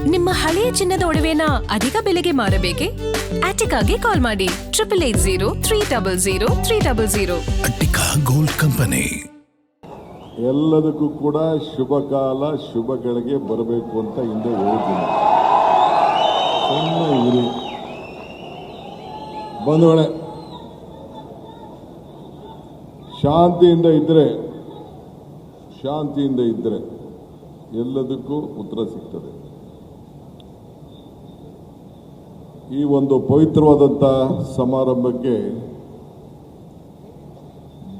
ನಿಮ್ಮ ಹಳೆಯ ಚಿನ್ನದ ಒಡವೆನ ಅಧಿಕ ಬೆಲೆಗೆ ಮಾರಬೇಕೆ? ಆಟಿಕಾಗೆ ಕಾಲ್ ಮಾಡಿ 8880 ಅಟ್ಟಿಕಾ ಗೋಲ್ಡ್ ಕಂಪನಿ. ಎಲ್ಲದಕ್ಕೂ ಕೂಡ ಶುಭ ಕಾಲ ಶುಭಗಳಿಗೆ ಬರಬೇಕು ಅಂತ ಹಿಂದೆ ಹೇಳಿದ್ದೀನಿ. ಸುಮ್ಮನೆ ಇರಿ ಬಂಧುಗಳೇ, ಶಾಂತಿಯಿಂದ ಇದ್ದರೆ ಎಲ್ಲದಕ್ಕೂ ಉತ್ತರ ಸಿಗ್ತದೆ. ಈ ಒಂದು ಪವಿತ್ರವಾದಂಥ ಸಮಾರಂಭಕ್ಕೆ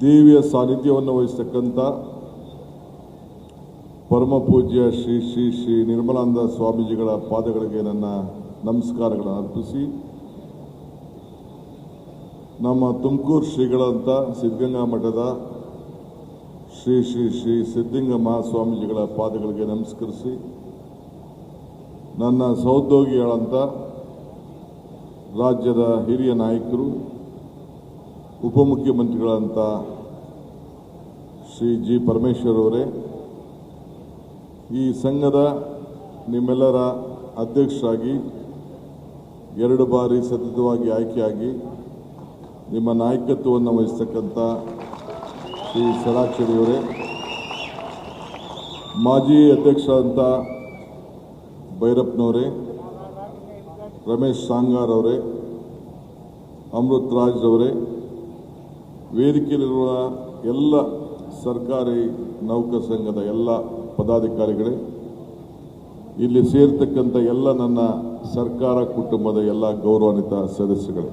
ದೇವಿಯ ಸಾನ್ನಿಧ್ಯವನ್ನು ವಹಿಸತಕ್ಕಂಥ ಪರಮ ಪೂಜ್ಯ ಶ್ರೀ ಶ್ರೀ ಶ್ರೀ ನಿರ್ಮಲಾನಂದ ಸ್ವಾಮೀಜಿಗಳ ಪಾದಗಳಿಗೆ ನನ್ನ ನಮಸ್ಕಾರಗಳನ್ನು ಅರ್ಪಿಸಿ, ನಮ್ಮ ತುಮಕೂರು ಶ್ರೀಗಳಂತ ಸಿದ್ಧಗಂಗಾ ಮಠದ ಶ್ರೀ ಶ್ರೀ ಶ್ರೀ ಸಿದ್ಧಲಿಂಗ ಮಹಾಸ್ವಾಮೀಜಿಗಳ ಪಾದಗಳಿಗೆ ನಮಸ್ಕರಿಸಿ, ನನ್ನ ಸಹೋದ್ಯೋಗಿಗಳಂತ ರಾಜ್ಯದ ಹಿರಿಯ ನಾಯಕರು, ಉಪಮುಖ್ಯಮಂತ್ರಿಗಳಂತ ಶ್ರೀ ಜಿ ಪರಮೇಶ್ವರ್ ಅವರೇ, ಈ ಸಂಘದ ನಿಮ್ಮೆಲ್ಲರ ಅಧ್ಯಕ್ಷರಾಗಿ 2 ಬಾರಿ ಸತತವಾಗಿ ಆಯ್ಕೆಯಾಗಿ ನಿಮ್ಮ ನಾಯಕತ್ವವನ್ನು ವಹಿಸತಕ್ಕಂಥ ಶ್ರೀ ಷಡಾಕ್ಷರಿಯವರೇ, ಮಾಜಿ ಅಧ್ಯಕ್ಷರಾದಂಥ ಭೈರಪ್ಪನವರೇ, ರಮೇಶ್ ಸಾಂಗಾರ್ ಅವರೇ, ಅಮೃತ್ ರಾಜ್ ಅವರೇ, ವೇದಿಕೆಯಲ್ಲಿರುವ ಎಲ್ಲ ಸರ್ಕಾರಿ ನೌಕರ ಸಂಘದ ಎಲ್ಲ ಪದಾಧಿಕಾರಿಗಳೇ, ಇಲ್ಲಿ ಸೇರ್ತಕ್ಕಂಥ ಎಲ್ಲ ನನ್ನ ಸರ್ಕಾರ ಕುಟುಂಬದ ಎಲ್ಲ ಗೌರವಾನ್ವಿತ ಸದಸ್ಯಗಳೇ,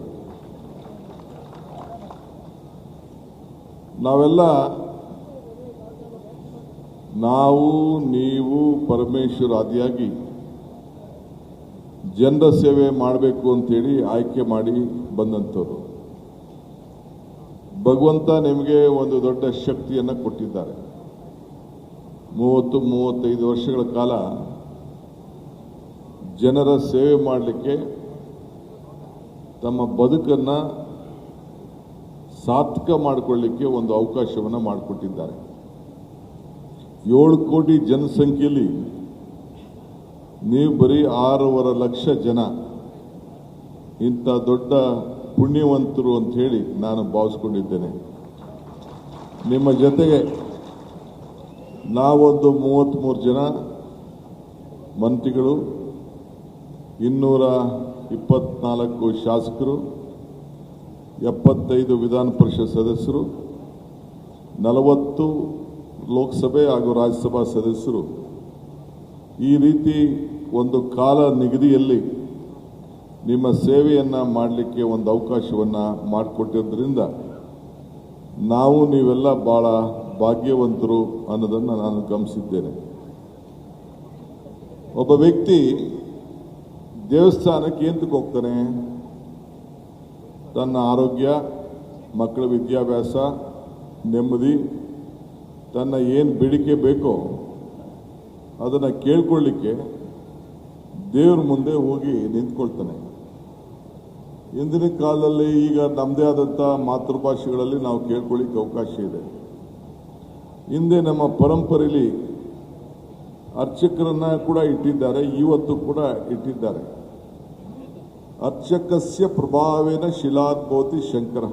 ನಾವು ನೀವು ಪರಮೇಶ್ವರ್ ಆದಿಯಾಗಿ ಜನರ ಸೇವೆ ಮಾಡಬೇಕು ಅಂತೇಳಿ ಆಯ್ಕೆ ಮಾಡಿ ಬಂದಂಥವ್ರು. ಭಗವಂತ ನಿಮಗೆ ಒಂದು ದೊಡ್ಡ ಶಕ್ತಿಯನ್ನು ಕೊಟ್ಟಿದ್ದಾರೆ. 30-35 ವರ್ಷಗಳ ಕಾಲ ಜನರ ಸೇವೆ ಮಾಡಲಿಕ್ಕೆ ತಮ್ಮ ಬದುಕನ್ನು ಸಾರ್ಥಕ ಮಾಡಿಕೊಳ್ಳಲಿಕ್ಕೆ ಒಂದು ಅವಕಾಶವನ್ನು ಮಾಡಿಕೊಟ್ಟಿದ್ದಾರೆ. 7 ಕೋಟಿ ಜನಸಂಖ್ಯೆಯಲ್ಲಿ ನೀವು ಬರೀ 6.5 ಲಕ್ಷ ಜನ ಇಂಥ ದೊಡ್ಡ ಪುಣ್ಯವಂತರು ಅಂತ ಹೇಳಿ ನಾನು ಭಾವಿಸ್ಕೊಂಡಿದ್ದೇನೆ. ನಿಮ್ಮ ಜೊತೆಗೆ ನಾವೊಂದು 33 ಜನ ಮಂತ್ರಿಗಳು, 224 ಶಾಸಕರು, 75 ವಿಧಾನ ಪರಿಷತ್ ಸದಸ್ಯರು, 40 ಲೋಕಸಭೆ ಹಾಗೂ ರಾಜ್ಯಸಭಾ ಸದಸ್ಯರು, ಈ ರೀತಿ ಒಂದು ಕಾಲ ನಿಗದಿಯಲ್ಲಿ ನಿಮ್ಮ ಸೇವೆಯನ್ನು ಮಾಡಲಿಕ್ಕೆ ಒಂದು ಅವಕಾಶವನ್ನು ಮಾಡಿಕೊಟ್ಟಿದ್ದರಿಂದ ನಾವು ನೀವೆಲ್ಲ ಭಾಳ ಭಾಗ್ಯವಂತರು ಅನ್ನೋದನ್ನು ನಾನು ಗಮನಿಸಿದ್ದೇನೆ. ಒಬ್ಬ ವ್ಯಕ್ತಿ ದೇವಸ್ಥಾನಕ್ಕೆ ಏಂತಕ್ಕೆ ಹೋಗ್ತಾನೆ? ತನ್ನ ಆರೋಗ್ಯ, ಮಕ್ಕಳ ವಿದ್ಯಾಭ್ಯಾಸ, ನೆಮ್ಮದಿ, ತನ್ನ ಏನು ಬೇಡಿಕೆ ಬೇಕೋ ಅದನ್ನು ಕೇಳ್ಕೊಳ್ಳಿಕ್ಕೆ ದೇವ್ರ ಮುಂದೆ ಹೋಗಿ ನಿಂತ್ಕೊಳ್ತಾನೆ. ಇಂದಿನ ಕಾಲದಲ್ಲಿ ಈಗ ನಮ್ಮದೇ ಆದಂಥ ಮಾತೃಭಾಷೆಗಳಲ್ಲಿ ನಾವು ಕೇಳ್ಕೊಳ್ಳಿಕ್ಕೆ ಅವಕಾಶ ಇದೆ. ಹಿಂದೆ ನಮ್ಮ ಪರಂಪರೆಯಲ್ಲಿ ಅರ್ಚಕರನ್ನ ಕೂಡ ಇಟ್ಟಿದ್ದಾರೆ, ಇವತ್ತು ಕೂಡ ಇಟ್ಟಿದ್ದಾರೆ. ಅರ್ಚಕಸ್ಯ ಪ್ರಭಾವೇನ ಶಿಲಾದ್ಭವತಿ ಶಂಕರ.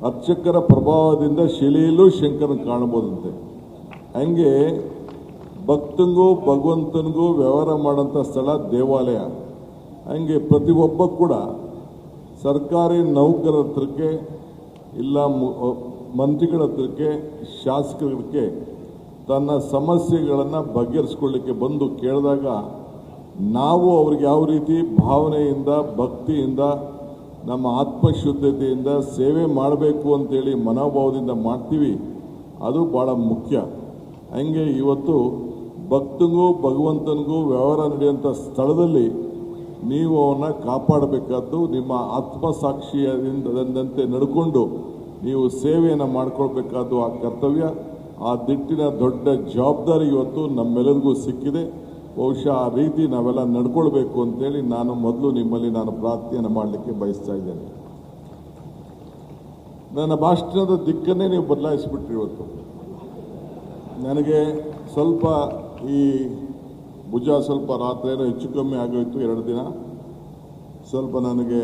ಅರ್ಚಕರ ಪ್ರಭಾವದಿಂದ ಶಿಲೆಯಲ್ಲೂ ಶಂಕರನ ಕಾಣಬಹುದಂತೆ. ಹಂಗೆ ಭಕ್ತನಿಗೂ ಭಗವಂತನಿಗೂ ವ್ಯವಹಾರ ಮಾಡೋಂಥ ಸ್ಥಳ ದೇವಾಲಯ. ಹಂಗೆ ಪ್ರತಿಯೊಬ್ಬ ಕೂಡ ಸರ್ಕಾರಿ ನೌಕರರ ಹತ್ರಕ್ಕೆ, ಇಲ್ಲ ಮಂತ್ರಿಗಳ ಹತ್ರಕ್ಕೆ, ಶಾಸಕರಿಗೆ ತನ್ನ ಸಮಸ್ಯೆಗಳನ್ನು ಬಗೆಹರಿಸ್ಕೊಳ್ಳಿಕ್ಕೆ ಬಂದು ಕೇಳಿದಾಗ ನಾವು ಅವ್ರಿಗೆ ಯಾವ ರೀತಿ ಭಾವನೆಯಿಂದ, ಭಕ್ತಿಯಿಂದ, ನಮ್ಮ ಆತ್ಮಶುದ್ಧತೆಯಿಂದ ಸೇವೆ ಮಾಡಬೇಕು ಅಂತೇಳಿ ಮನೋಭಾವದಿಂದ ಮಾಡ್ತೀವಿ, ಅದು ಭಾಳ ಮುಖ್ಯ. ಹಂಗೆ ಇವತ್ತು ಭಕ್ತನಿಗೂ ಭಗವಂತನಿಗೂ ವ್ಯವಹಾರ ನಡೆಯುವಂಥ ಸ್ಥಳದಲ್ಲಿ ನೀವು ಅವನ್ನ ಕಾಪಾಡಬೇಕಾದ್ದು, ನಿಮ್ಮ ಆತ್ಮಸಾಕ್ಷಿಯದಂತೆ ನಡ್ಕೊಂಡು ನೀವು ಸೇವೆಯನ್ನು ಮಾಡ್ಕೊಳ್ಬೇಕಾದ್ದು ಆ ಕರ್ತವ್ಯ. ಆ ದಿಟ್ಟಿನ ದೊಡ್ಡ ಜವಾಬ್ದಾರಿ ಇವತ್ತು ನಮ್ಮೆಲ್ಲರಿಗೂ ಸಿಕ್ಕಿದೆ. ಬಹುಶಃ ಆ ರೀತಿ ನಾವೆಲ್ಲ ನಡ್ಕೊಳ್ಬೇಕು ಅಂತೇಳಿ ನಾನು ಮೊದಲು ನಿಮ್ಮಲ್ಲಿ ಪ್ರಾರ್ಥನೆಯನ್ನು ಮಾಡಲಿಕ್ಕೆ ಬಯಸ್ತಾ ಇದ್ದೇನೆ. ನನ್ನ ಭಾಷಣದ ದಿಕ್ಕನ್ನೇ ನೀವು ಬದಲಾಯಿಸಿಬಿಟ್ರಿ. ಇವತ್ತು ನನಗೆ ಸ್ವಲ್ಪ ಈ ಭುಜ ಸ್ವಲ್ಪ ರಾತ್ರಿ ಏನೋ ಹೆಚ್ಚು ಕಮ್ಮಿ ಆಗೋಯ್ತು 2 ದಿನ. ಸ್ವಲ್ಪ ನನಗೆ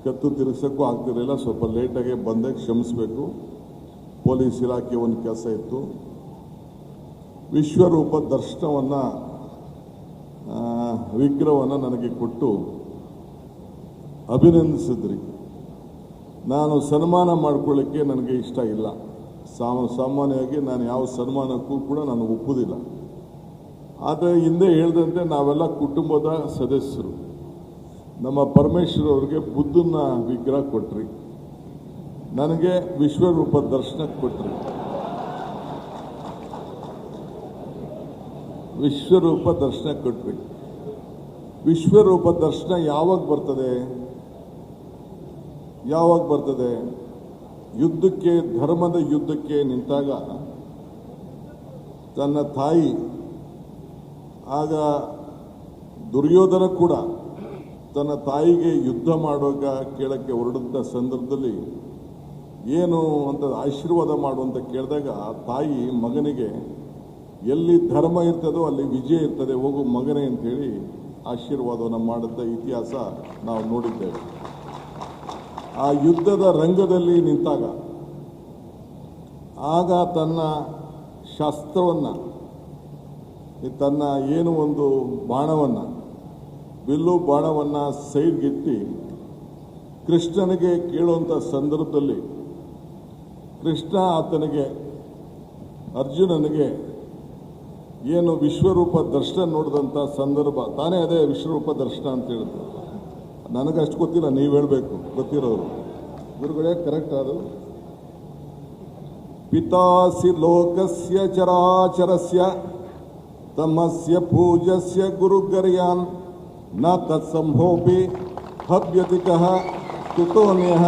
ಕತ್ತು ತಿರುಗಿಸೋಕ್ಕೂ ಆಗ್ತಿರಲಿಲ್ಲ. ಸ್ವಲ್ಪ ಲೇಟಾಗೆ ಬಂದೆ, ಕ್ಷಮಿಸಬೇಕು. ಪೊಲೀಸ್ ಇಲಾಖೆ ಒಂದು ಕೆಲಸ ಇತ್ತು. ವಿಶ್ವರೂಪ ದರ್ಶನವನ್ನು ವಿಗ್ರಹವನ್ನು ನನಗೆ ಕೊಟ್ಟು ಅಭಿನಂದಿಸಿದ್ರಿ. ನಾನು ಸನ್ಮಾನ ಮಾಡ್ಕೊಳ್ಳಿಕ್ಕೆ ನನಗೆ ಇಷ್ಟ ಇಲ್ಲ. ಸಾಮಾನ್ಯವಾಗಿ ನಾನು ಯಾವ ಸನ್ಮಾನಕ್ಕೂ ಕೂಡ ನಾನು ಒಪ್ಪುವುದಿಲ್ಲ. ಆದರೆ ಹಿಂದೆ ಹೇಳಿದಂತೆ ನಾವೆಲ್ಲ ಕುಟುಂಬದ ಸದಸ್ಯರು. ನಮ್ಮ ಪರಮೇಶ್ವರ್ ಅವರಿಗೆ ಬುದ್ಧನ ವಿಗ್ರಹ ಕೊಟ್ರಿ, ನನಗೆ ವಿಶ್ವರೂಪ ದರ್ಶನ ಕೊಟ್ರಿ. ವಿಶ್ವರೂಪ ದರ್ಶನ ಕೊಟ್ರಿ. ವಿಶ್ವರೂಪ ದರ್ಶನ ಯಾವಾಗ ಬರ್ತದೆ? ಯುದ್ಧಕ್ಕೆ, ಧರ್ಮದ ಯುದ್ಧಕ್ಕೆ ನಿಂತಾಗ ತನ್ನ ತಾಯಿ, ಆಗ ದುರ್ಯೋಧನ ಕೂಡ ತನ್ನ ತಾಯಿಗೆ ಯುದ್ಧ ಮಾಡುವಾಗ ಕೇಳಕ್ಕೆ ಹೊರಡಂಥ ಸಂದರ್ಭದಲ್ಲಿ ಏನು ಅಂತ ಆಶೀರ್ವಾದ ಮಾಡುವಂತ ಕೇಳಿದಾಗ ತಾಯಿ ಮಗನಿಗೆ ಎಲ್ಲಿ ಧರ್ಮ ಇರ್ತದೋ ಅಲ್ಲಿ ವಿಜಯ ಇರ್ತದೆ, ಹೋಗು ಮಗನೇ ಅಂತೇಳಿ ಆಶೀರ್ವಾದವನ್ನು ಮಾಡಿದ ಇತಿಹಾಸ ನಾವು ನೋಡಿದ್ದೇವೆ. ಆ ಯುದ್ಧದ ರಂಗದಲ್ಲಿ ನಿಂತಾಗ ಆಗ ತನ್ನ ಶಾಸ್ತ್ರವನ್ನು, ತನ್ನ ಏನು ಒಂದು ಬಾಣವನ್ನು, ಬಿಲ್ಲು ಬಾಣವನ್ನು ಸೈಡ್ಗಿಟ್ಟು ಕೃಷ್ಣನಿಗೆ ಕೇಳುವಂಥ ಸಂದರ್ಭದಲ್ಲಿ ಕೃಷ್ಣ ಆತನಿಗೆ, ಅರ್ಜುನನಿಗೆ ಏನು ವಿಶ್ವರೂಪ ದರ್ಶನ ನೋಡಿದಂಥ ಸಂದರ್ಭ ತಾನೇ ಅದೇ ವಿಶ್ವರೂಪ ದರ್ಶನ ಅಂತ ಹೇಳಿದ್ರು. ನನಗಷ್ಟು ಗೊತ್ತಿಲ್ಲ, ನೀವು ಹೇಳಬೇಕು, ಗೊತ್ತಿರೋರು ಗುರುಗಳೇ. ಕರೆಕ್ಟ್ ಅದು. ಪಿತಾಸಿ ಲೋಕಸ್ಯ ಚರಾಚರಸ್ಯ ತಮಸ್ಯ ಪೂಜಸ್ಯ ಗುರುಗರ್ಯಾನ್ ನ ತತ್ಸಂಭೋಪಿ ಹವ್ಯತಿಕಃ ಕುತೋನ್ಯಃ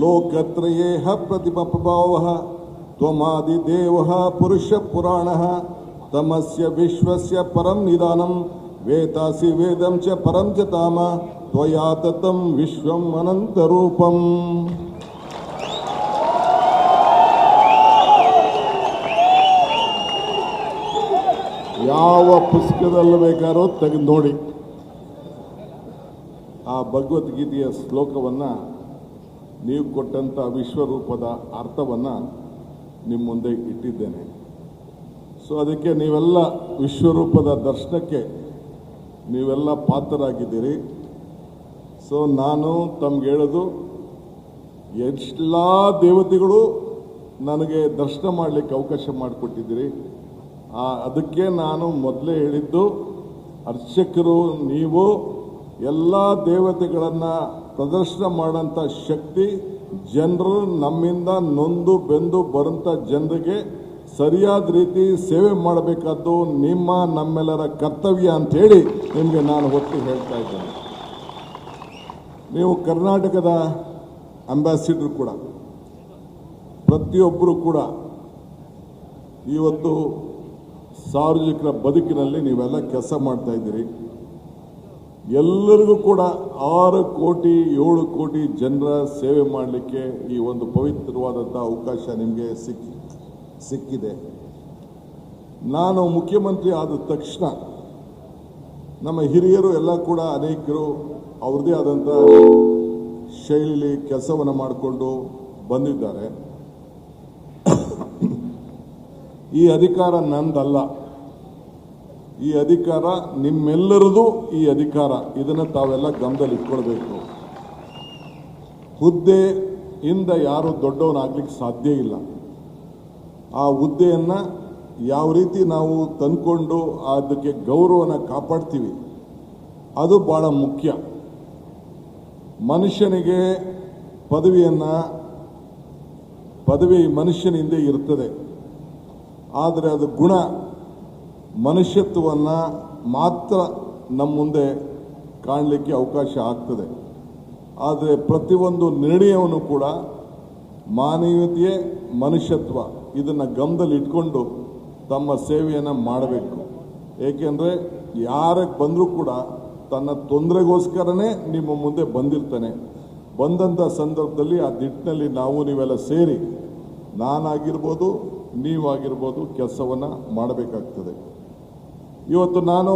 ಲೋಕತ್ರಯೇಹ ಪ್ರತಿಮಪ್ರಭಾವಃ ತ್ವಮಾದಿದೇವಃ ಪುರುಷ ಪುರಾಣಃ ತಮಸ್ಯ ವಿಶ್ವಸ್ಯ ಪರಂ ನಿಧಾನಂ ವೇತಾಸಿ ವೇದಂ ಚ ಪರಂ ಚ ತಾಮ ತ್ವಯಾ ತತಂ ವಿಶ್ವಂ ಅನಂತರೂಪಂ. ಯಾವ ಪುಸ್ತಕದಲ್ಲಿ ಬೇಕಾದ್ರೂ ತೆಗೆದು ನೋಡಿ, ಆ ಭಗವದ್ಗೀತೆಯ ಶ್ಲೋಕವನ್ನು, ನೀವು ಕೊಟ್ಟಂಥ ವಿಶ್ವರೂಪದ ಅರ್ಥವನ್ನು ನಿಮ್ಮ ಮುಂದೆ ಇಟ್ಟಿದ್ದೇನೆ. ಸೊ ಅದಕ್ಕೆ ನೀವೆಲ್ಲ ವಿಶ್ವರೂಪದ ದರ್ಶನಕ್ಕೆ ನೀವೆಲ್ಲ ಪಾತ್ರರಾಗಿದ್ದೀರಿ. ಸೊ ನಾನು ತಮ್ಗೆ ಹೇಳೋದು, ಎಲ್ಲ ದೇವತೆಗಳು ನನಗೆ ದರ್ಶನ ಮಾಡಲಿಕ್ಕೆ ಅವಕಾಶ ಮಾಡಿಕೊಟ್ಟಿದ್ದೀರಿ. ಅದಕ್ಕೆ ನಾನು ಮೊದಲೇ ಹೇಳಿದ್ದು, ಅರ್ಚಕರು ನೀವು ಎಲ್ಲ ದೇವತೆಗಳನ್ನು ಪ್ರದರ್ಶನ ಮಾಡೋಂಥ ಶಕ್ತಿ ಜನರು, ನಮ್ಮಿಂದ ನೊಂದು ಬೆಂದು ಬರೋಂಥ ಜನರಿಗೆ ಸರಿಯಾದ ರೀತಿ ಸೇವೆ ಮಾಡಬೇಕಾದ್ದು ನಮ್ಮೆಲ್ಲರ ಕರ್ತವ್ಯ ಅಂಥೇಳಿ ನಿಮಗೆ ನಾನು ಒತ್ತಿ ಹೇಳ್ತಾ ಇದ್ದೇನೆ. ನೀವು ಕರ್ನಾಟಕದ ಅಂಬಾಸಿಡರ್ ಕೂಡ, ಪ್ರತಿಯೊಬ್ಬರು ಕೂಡ ಇವತ್ತು ಸಾರ್ವಜನಿಕರ ಬದುಕಿನಲ್ಲಿ ನೀವೆಲ್ಲ ಕೆಲಸ ಮಾಡ್ತಾ ಇದ್ದೀರಿ. ಎಲ್ಲರಿಗೂ ಕೂಡ 6 ಕೋಟಿ 7 ಕೋಟಿ ಜನರ ಸೇವೆ ಮಾಡಲಿಕ್ಕೆ ಈ ಒಂದು ಪವಿತ್ರವಾದಂಥ ಅವಕಾಶ ನಿಮಗೆ ಸಿಕ್ಕಿದೆ. ನಾನು ಮುಖ್ಯಮಂತ್ರಿ ಆದ ತಕ್ಷಣ ನಮ್ಮ ಹಿರಿಯರು ಎಲ್ಲ ಕೂಡ ಅನೇಕರು ಅವ್ರದ್ದೇ ಆದಂಥ ಶೈಲಿಯಲ್ಲಿ ಕೆಲಸವನ್ನು ಮಾಡಿಕೊಂಡು ಬಂದಿದ್ದಾರೆ. ಈ ಅಧಿಕಾರ ನಂದಲ್ಲ, ಈ ಅಧಿಕಾರ ನಿಮ್ಮೆಲ್ಲರದು. ಈ ಅಧಿಕಾರ ಇದನ್ನು ತಾವೆಲ್ಲ ಗಮನದಲ್ಲಿ ಇಟ್ಕೊಳ್ಬೇಕು. ಹುದ್ದೆಯಿಂದ ಯಾರು ದೊಡ್ಡವನಾಗ್ಲಿಕ್ಕೆ ಸಾಧ್ಯ ಇಲ್ಲ. ಆ ಹುದ್ದೆಯನ್ನು ಯಾವ ರೀತಿ ನಾವು ತಂದ್ಕೊಂಡು ಅದಕ್ಕೆ ಗೌರವನ ಕಾಪಾಡ್ತೀವಿ, ಅದು ಭಾಳ ಮುಖ್ಯ. ಮನುಷ್ಯನಿಗೆ ಪದವಿ ಮನುಷ್ಯನಿಂದ ಇರ್ತದೆ, ಆದರೆ ಅದು ಗುಣ, ಮನುಷ್ಯತ್ವವನ್ನು ಮಾತ್ರ ನಮ್ಮ ಮುಂದೆ ಕಾಣಲಿಕ್ಕೆ ಅವಕಾಶ ಆಗ್ತದೆ. ಆದರೆ ಪ್ರತಿಯೊಂದು ನಿರ್ಣಯವನ್ನು ಕೂಡ ಮಾನವೀಯತೆ, ಮನುಷ್ಯತ್ವ ಇದನ್ನು ಗಮನದಲ್ಲಿ ಇಟ್ಕೊಂಡು ತಮ್ಮ ಸೇವೆಯನ್ನು ಮಾಡಬೇಕು. ಏಕೆಂದರೆ ಯಾರಕ್ಕೆ ಬಂದರೂ ಕೂಡ ತನ್ನ ತೊಂದರೆಗೋಸ್ಕರನೇ ನಿಮ್ಮ ಮುಂದೆ ಬಂದಿರ್ತಾನೆ. ಬಂದಂಥ ಸಂದರ್ಭದಲ್ಲಿ ಆ ನಿಟ್ಟಿನಲ್ಲಿ ನೀವೆಲ್ಲ ಸೇರಿ, ನಾನಾಗಿರ್ಬೋದು, ನೀವಾಗಿರ್ಬೋದು ಕೆಲಸವನ್ನು ಮಾಡಬೇಕಾಗ್ತದೆ. ಇವತ್ತು ನಾನು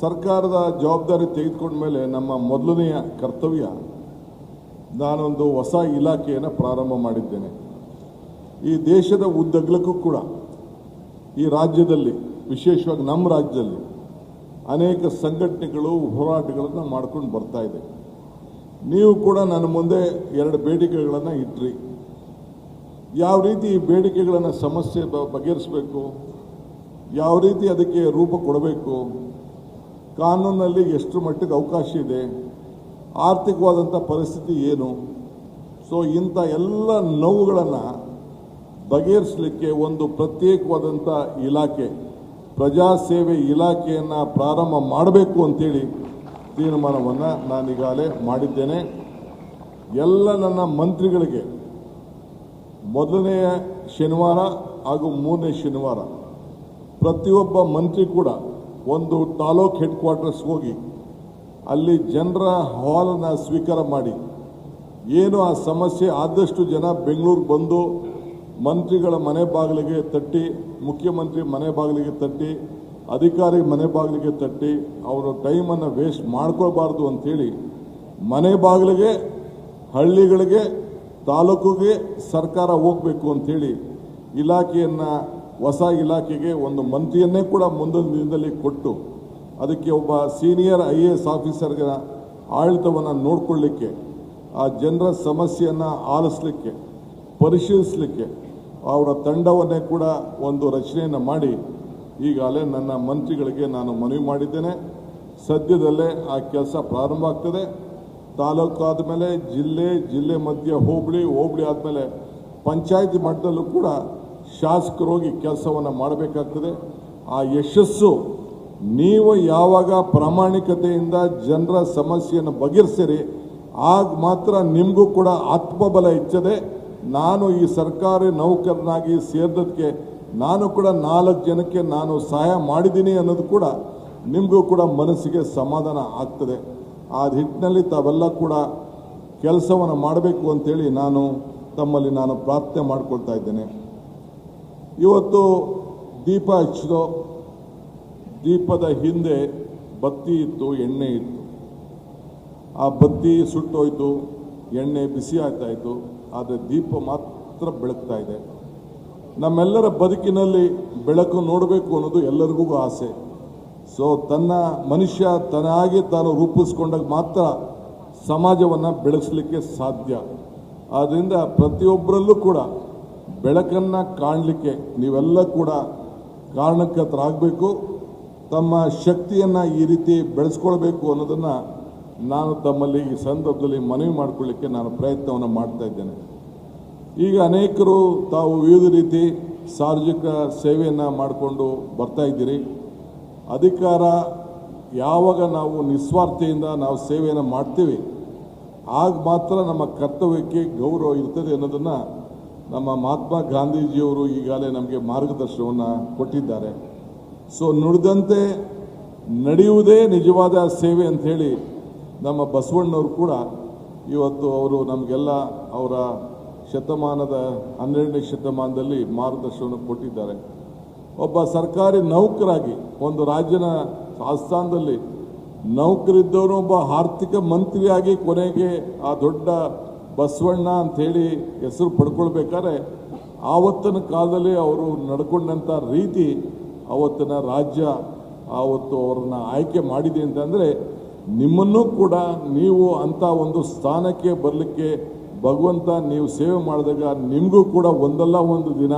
ಸರ್ಕಾರದ ಜವಾಬ್ದಾರಿ ತೆಗೆದುಕೊಂಡ ಮೇಲೆ ನಮ್ಮ ಮೊದಲನೆಯ ಕರ್ತವ್ಯ ನಾನೊಂದು ಹೊಸ ಇಲಾಖೆಯನ್ನು ಪ್ರಾರಂಭ ಮಾಡಿದ್ದೇನೆ. ಈ ದೇಶದ ಉದ್ದಗಲಕ್ಕೂ ಕೂಡ ಈ ರಾಜ್ಯದಲ್ಲಿ, ವಿಶೇಷವಾಗಿ ನಮ್ಮ ರಾಜ್ಯದಲ್ಲಿ ಅನೇಕ ಸಂಘಟನೆಗಳು ಹೋರಾಟಗಳನ್ನು ಮಾಡ್ಕೊಂಡು ಬರ್ತಾ ಇದೆ. ನೀವು ಕೂಡ ನನ್ನ ಮುಂದೆ 2 ಬೇಡಿಕೆಗಳನ್ನು ಇಟ್ರಿ. ಯಾವ ರೀತಿ ಈ ಬೇಡಿಕೆಗಳನ್ನು ಸಮಸ್ಯೆ ಬಗೆಹರಿಸಬೇಕು, ಯಾವ ರೀತಿ ಅದಕ್ಕೆ ರೂಪ ಕೊಡಬೇಕು, ಕಾನೂನಲ್ಲಿ ಎಷ್ಟು ಮಟ್ಟಿಗೆ ಅವಕಾಶ ಇದೆ, ಆರ್ಥಿಕವಾದಂಥ ಪರಿಸ್ಥಿತಿ ಏನು. ಸೊ ಇಂಥ ಎಲ್ಲ ನೋವುಗಳನ್ನು ಬಗೆಹರಿಸಲಿಕ್ಕೆ ಒಂದು ಪ್ರತ್ಯೇಕವಾದಂಥ ಇಲಾಖೆ, ಪ್ರಜಾಸೇವೆ ಇಲಾಖೆಯನ್ನು ಪ್ರಾರಂಭ ಮಾಡಬೇಕು ಅಂತೇಳಿ ತೀರ್ಮಾನವನ್ನು ನಾನೀಗಾಗಲೇ ಮಾಡಿದ್ದೇನೆ. ಎಲ್ಲ ನನ್ನ ಮಂತ್ರಿಗಳಿಗೆ ಮೊದಲನೆಯ ಶನಿವಾರ ಹಾಗೂ 3ನೇ ಶನಿವಾರ ಪ್ರತಿಯೊಬ್ಬ ಮಂತ್ರಿ ಕೂಡ ಒಂದು ತಾಲೂಕ್ ಹೆಡ್ ಕ್ವಾರ್ಟರ್ಸ್ ಹೋಗಿ ಅಲ್ಲಿ ಜನರ ಅಹವಾಲನ್ನು ಸ್ವೀಕಾರ ಮಾಡಿ, ಏನು ಆ ಸಮಸ್ಯೆ ಆದಷ್ಟು ಜನ ಬೆಂಗಳೂರಿಗೆ ಬಂದು ಮಂತ್ರಿಗಳ ಮನೆ ಬಾಗಿಲಿಗೆ ತಟ್ಟಿ, ಮುಖ್ಯಮಂತ್ರಿ ಮನೆ ಬಾಗಿಲಿಗೆ ತಟ್ಟಿ, ಅಧಿಕಾರಿ ಮನೆ ಬಾಗಿಲಿಗೆ ತಟ್ಟಿ ಅವರು ಟೈಮನ್ನು ವೇಸ್ಟ್ ಮಾಡ್ಕೊಳ್ಬಾರ್ದು ಅಂಥೇಳಿ ಮನೆ ಬಾಗಿಲಿಗೆ, ಹಳ್ಳಿಗಳಿಗೆ, ತಾಲೂಕಿಗೆ ಸರ್ಕಾರ ಹೋಗಬೇಕು ಅಂಥೇಳಿ ಇಲಾಖೆಯನ್ನು, ಹೊಸ ಇಲಾಖೆಗೆ ಒಂದು ಮಂತ್ರಿಯನ್ನೇ ಕೂಡ ಮುಂದಿನ ದಿನದಲ್ಲಿ ಕೊಟ್ಟು ಅದಕ್ಕೆ ಒಬ್ಬ ಸೀನಿಯರ್ IAS ಆಫೀಸರ್ಗೆ ಆಡಳಿತವನ್ನು ನೋಡಿಕೊಳ್ಳಿಕ್ಕೆ, ಆ ಜನರ ಸಮಸ್ಯೆಯನ್ನು ಆಲಿಸಲಿಕ್ಕೆ, ಪರಿಶೀಲಿಸಲಿಕ್ಕೆ ಅವರ ತಂಡವನ್ನೇ ಕೂಡ ಒಂದು ರಚನೆಯನ್ನು ಮಾಡಿ ಈಗಾಗಲೇ ನನ್ನ ಮಂತ್ರಿಗಳಿಗೆ ನಾನು ಮನವಿ ಮಾಡಿದ್ದೇನೆ. ಸದ್ಯದಲ್ಲೇ ಆ ಕೆಲಸ ಪ್ರಾರಂಭ ಆಗ್ತದೆ. ತಾಲೂಕು ಆದಮೇಲೆ ಜಿಲ್ಲೆ, ಜಿಲ್ಲೆ ಮಧ್ಯೆ ಹೋಬಳಿ, ಹೋಬಳಿ ಆದಮೇಲೆ ಪಂಚಾಯತಿ ಮಟ್ಟದಲ್ಲೂ ಕೂಡ ಶಾಸಕರು ಹೋಗಿ ಕೆಲಸವನ್ನು ಮಾಡಬೇಕಾಗ್ತದೆ. ಆ ಯಶಸ್ಸು ನೀವು ಯಾವಾಗ ಪ್ರಾಮಾಣಿಕತೆಯಿಂದ ಜನರ ಸಮಸ್ಯೆಯನ್ನು ಬಗೆಹರಿಸಿರಿ, ಆಗ ಮಾತ್ರ ನಿಮಗೂ ಕೂಡ ಆತ್ಮಬಲ ಹೆಚ್ಚದೆ. ನಾನು ಈ ಸರ್ಕಾರಿ ನೌಕರನಾಗಿ ಸೇರಿದಕ್ಕೆ ನಾನು ಕೂಡ 4 ಜನಕ್ಕೆ ನಾನು ಸಹಾಯ ಮಾಡಿದ್ದೀನಿ ಅನ್ನೋದು ಕೂಡ ನಿಮಗೂ ಕೂಡ ಮನಸ್ಸಿಗೆ ಸಮಾಧಾನ ಆಗ್ತದೆ. ಆ ನಿಟ್ಟಿನಲ್ಲಿ ತಾವೆಲ್ಲ ಕೂಡ ಕೆಲಸವನ್ನು ಮಾಡಬೇಕು ಅಂತೇಳಿ ತಮ್ಮಲ್ಲಿ ನಾನು ಪ್ರಾರ್ಥನೆ ಮಾಡ್ಕೊಳ್ತಾ ಇದ್ದೇನೆ. ಇವತ್ತು ದೀಪ ಹಚ್ಚಿದೋ, ದೀಪದ ಹಿಂದೆ ಬತ್ತಿ ಇತ್ತು, ಎಣ್ಣೆ ಇತ್ತು. ಆ ಬತ್ತಿ ಸುಟ್ಟೋಯ್ತು, ಎಣ್ಣೆ ಬಿಸಿ ಆಗ್ತಾ ಇತ್ತು, ಆದರೆ ದೀಪ ಮಾತ್ರ ಬೆಳಗ್ತಾ ಇದೆ. ನಮ್ಮೆಲ್ಲರ ಬದುಕಿನಲ್ಲಿ ಬೆಳಕು ನೋಡಬೇಕು ಅನ್ನೋದು ಎಲ್ಲರಿಗೂ ಆಸೆ. ಸೊ ಮನುಷ್ಯ ತನ್ನಾಗಿ ತಾನು ರೂಪಿಸ್ಕೊಂಡಾಗ ಮಾತ್ರ ಸಮಾಜವನ್ನು ಬೆಳೆಸಲಿಕ್ಕೆ ಸಾಧ್ಯ. ಆದ್ದರಿಂದ ಪ್ರತಿಯೊಬ್ಬರಲ್ಲೂ ಕೂಡ ಬೆಳಕನ್ನು ಕಾಣಲಿಕ್ಕೆ ನೀವೆಲ್ಲ ಕೂಡ ಕಾರಣಕರ್ತರಾಗಬೇಕು. ತಮ್ಮ ಶಕ್ತಿಯನ್ನು ಈ ರೀತಿ ಬೆಳೆಸ್ಕೊಳ್ಬೇಕು ಅನ್ನೋದನ್ನು ನಾನು ತಮ್ಮಲ್ಲಿ ಈ ಸಂದರ್ಭದಲ್ಲಿ ಮನವಿ ಮಾಡಿಕೊಳ್ಳಿಕ್ಕೆ ನಾನು ಪ್ರಯತ್ನವನ್ನು ಮಾಡ್ತಾ ಇದ್ದೇನೆ. ಈಗ ಅನೇಕರು ತಾವು ವಿವಿಧ ರೀತಿ ಸಾರ್ವಜನಿಕ ಸೇವೆಯನ್ನು ಮಾಡಿಕೊಂಡು ಬರ್ತಾ ಇದ್ದೀರಿ. ಅಧಿಕಾರ ಯಾವಾಗ ನಾವು ನಿಸ್ವಾರ್ಥೆಯಿಂದ ನಾವು ಸೇವೆಯನ್ನು ಮಾಡ್ತೀವಿ, ಆಗ ಮಾತ್ರ ನಮ್ಮ ಕರ್ತವ್ಯಕ್ಕೆ ಗೌರವ ಇರ್ತದೆ ಅನ್ನೋದನ್ನು ನಮ್ಮ ಮಹಾತ್ಮ ಗಾಂಧೀಜಿಯವರು ಈಗಾಗಲೇ ನಮಗೆ ಮಾರ್ಗದರ್ಶನವನ್ನು ಕೊಟ್ಟಿದ್ದಾರೆ. ಸೊ ನುಡಿದಂತೆ ನಡೆಯುವುದೇ ನಿಜವಾದ ಸೇವೆ ಅಂಥೇಳಿ ನಮ್ಮ ಬಸವಣ್ಣವರು ಕೂಡ ಇವತ್ತು ಅವರು ನಮಗೆಲ್ಲ ಅವರ ಶತಮಾನದ 12ನೇ ಶತಮಾನದಲ್ಲಿ ಮಾರ್ಗದರ್ಶನವನ್ನು ಕೊಟ್ಟಿದ್ದಾರೆ. ಒಬ್ಬ ಸರ್ಕಾರಿ ನೌಕರಾಗಿ ಒಂದು ರಾಜ್ಯನ ಆಸ್ಥಾನದಲ್ಲಿ ನೌಕರಿದ್ದವನು ಒಬ್ಬ ಆರ್ಥಿಕ ಮಂತ್ರಿಯಾಗಿ ಕೊನೆಗೆ ಆ ದೊಡ್ಡ ಬಸವಣ್ಣ ಅಂಥೇಳಿ ಹೆಸರು ಪಡ್ಕೊಳ್ಬೇಕಾದ್ರೆ ಆವತ್ತಿನ ಕಾಲದಲ್ಲಿ ಅವರು ನಡ್ಕೊಂಡಂಥ ರೀತಿ, ಆವತ್ತಿನ ರಾಜ್ಯ ಆವತ್ತು ಅವರನ್ನು ಆಯ್ಕೆ ಮಾಡಿದೆ ಅಂತಂದರೆ ನಿಮ್ಮನ್ನೂ ಕೂಡ ನೀವು ಅಂಥ ಒಂದು ಸ್ಥಾನಕ್ಕೆ ಬರಲಿಕ್ಕೆ ಭಗವಂತ ನೀವು ಸೇವೆ ಮಾಡಿದಾಗ ನಿಮಗೂ ಕೂಡ ಒಂದಲ್ಲ ಒಂದು ದಿನ